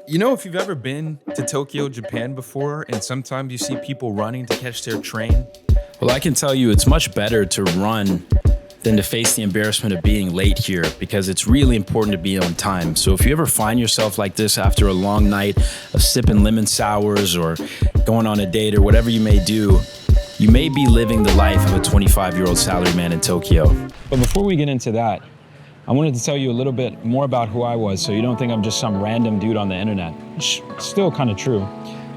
You know, if you've ever been to Tokyo, Japan before, and sometimes you see people running to catch their train, well, I can tell you it's much better to run than to face the embarrassment of being late here because it's really important to be on time. So if you ever find yourself like this after a long night of sipping lemon sours or going on a date or whatever you may do, you may be living the life of a 25-year-old salaryman in Tokyo. But before we get into that, I wanted to tell you a little bit more about who I was so you don't think I'm just some random dude on the internet. It's still kind of true.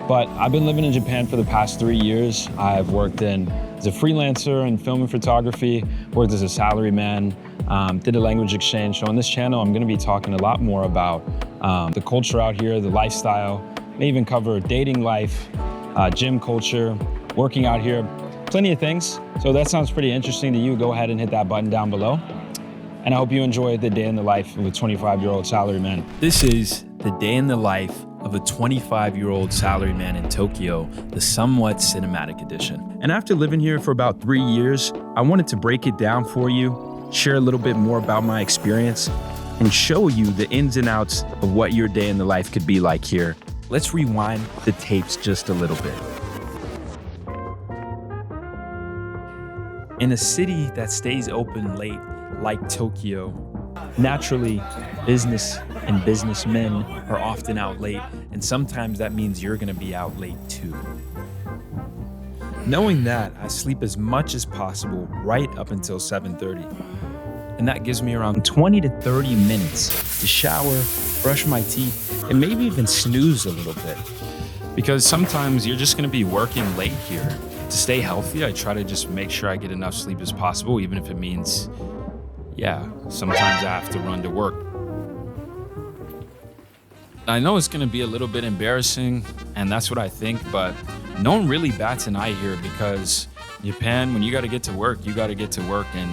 But I've been living in Japan for the past 3 years. I've worked as a freelancer in film and photography, worked as a salaryman, did a language exchange. So on this channel, I'm gonna be talking a lot more about the culture out here, the lifestyle, may even cover dating life, gym culture, working out here, plenty of things. So that sounds pretty interesting to you, go ahead and hit that button down below. And I hope you enjoy the day in the life of a 25-year-old salaryman. This is the day in the life of a 25-year-old salaryman in Tokyo, the somewhat cinematic edition. And after living here for about 3 years, I wanted to break it down for you, share a little bit more about my experience, and show you the ins and outs of what your day in the life could be like here. Let's rewind the tapes just a little bit. In a city that stays open late, like Tokyo, naturally, business and businessmen are often out late, and sometimes that means you're gonna be out late too. Knowing that, I sleep as much as possible right up until 7:30. And that gives me around 20 to 30 minutes to shower, brush my teeth, and maybe even snooze a little bit. Because sometimes you're just gonna be working late here. To stay healthy, I try to just make sure I get enough sleep as possible, even if it means sometimes I have to run to work. I know it's gonna be a little bit embarrassing, and that's what I think, but no one really bats an eye here because Japan, when you gotta get to work, you gotta get to work, and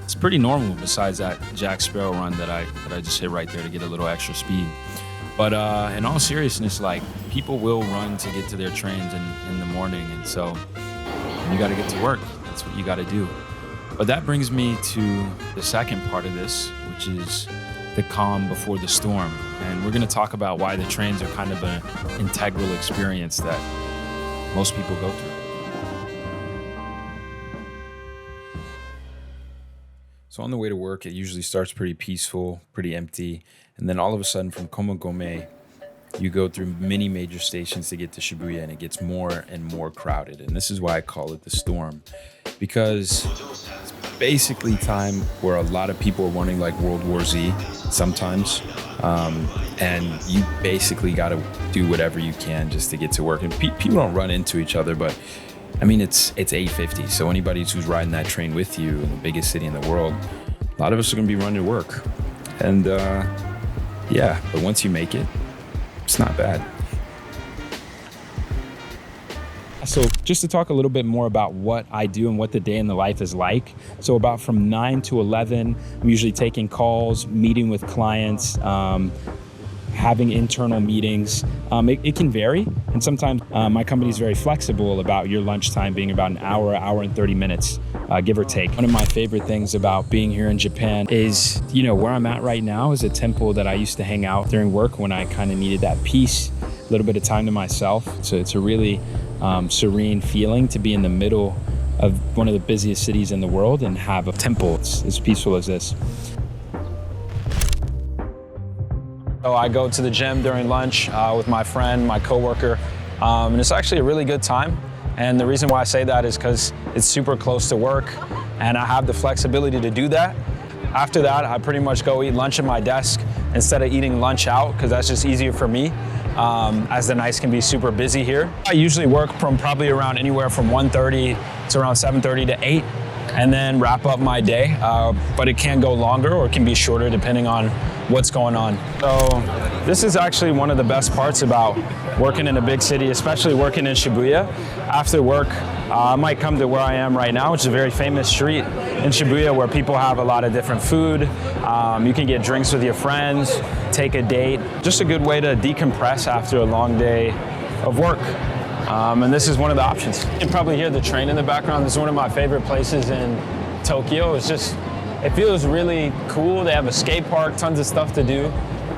it's pretty normal besides that Jack Sparrow run that I just hit right there to get a little extra speed. But in all seriousness, like, people will run to get to their trains in the morning, and so you gotta get to work. That's what you gotta do. But that brings me to the second part of this, which is the calm before the storm. And we're gonna talk about why the trains are kind of an integral experience that most people go through. So on the way to work, it usually starts pretty peaceful, pretty empty. And then all of a sudden from Komagome, you go through many major stations to get to Shibuya, and it gets more and more crowded. And this is why I call it the storm, because it's basically time where a lot of people are running like World War Z sometimes. And you basically got to do whatever you can just to get to work. And people don't run into each other, but I mean, it's 8:50. So anybody who's riding that train with you in the biggest city in the world, a lot of us are going to be running to work. And but once you make it, it's not bad. So just to talk a little bit more about what I do and what the day in the life is like. So about from 9 to 11, I'm usually taking calls, meeting with clients, having internal meetings. It can vary. And sometimes my company is very flexible about your lunchtime being about an hour and 30 minutes, give or take. One of my favorite things about being here in Japan is, where I'm at right now is a temple that I used to hang out during work when I kind of needed that peace, a little bit of time to myself. So it's a really serene feeling to be in the middle of one of the busiest cities in the world and have a temple. It's as peaceful as this. So I go to the gym during lunch with my friend, my coworker, and it's actually a really good time. And the reason why I say that is because it's super close to work and I have the flexibility to do that. After that, I pretty much go eat lunch at my desk instead of eating lunch out, because that's just easier for me, as the nights can be super busy here. I usually work from probably around anywhere from 1:30 to around 7:30 to 8, and then wrap up my day. But it can go longer or it can be shorter depending on what's going on. So this is actually one of the best parts about working in a big city, especially working in Shibuya. After work, I might come to where I am right now, which is a very famous street in Shibuya where people have a lot of different food. You can get drinks with your friends, take a date. Just a good way to decompress after a long day of work. And this is one of the options. You can probably hear the train in the background. This is one of my favorite places in Tokyo. It feels really cool. They have a skate park, tons of stuff to do.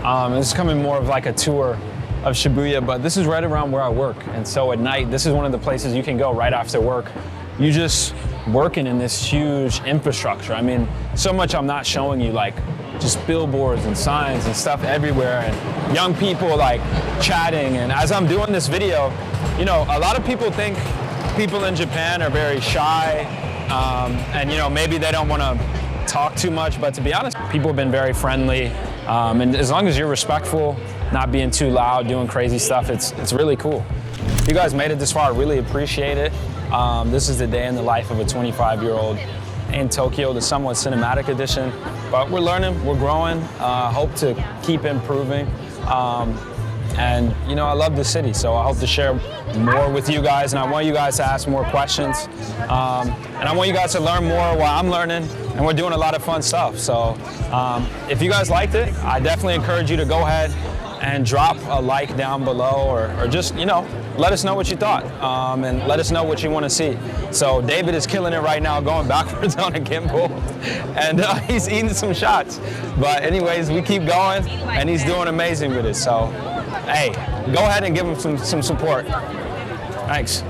It's becoming more of like a tour of Shibuya, but this is right around where I work. And so at night, this is one of the places you can go right after work. You just working in this huge infrastructure. I mean, so much I'm not showing you, like just billboards and signs and stuff everywhere, and young people like chatting. And as I'm doing this video, you know, a lot of people think people in Japan are very shy, and you know, maybe they don't want to talk too much, but to be honest, people have been very friendly, and as long as you're respectful, not being too loud, doing crazy stuff, it's really cool. If you guys made it this far, I really appreciate it. This is the day in the life of a 25-year-old in Tokyo, the somewhat cinematic edition, but we're learning, we're growing, hope to keep improving. And you know, I love the city, so I hope to share more with you guys, and I want you guys to ask more questions. And I want you guys to learn more while I'm learning, and we're doing a lot of fun stuff. So if you guys liked it, I definitely encourage you to go ahead and drop a like down below, or just, you know, let us know what you thought, and let us know what you want to see. So David is killing it right now, going backwards on a gimbal, and he's eating some shots. But anyways, we keep going, and he's doing amazing with it. So hey, go ahead and give him some support. Thanks.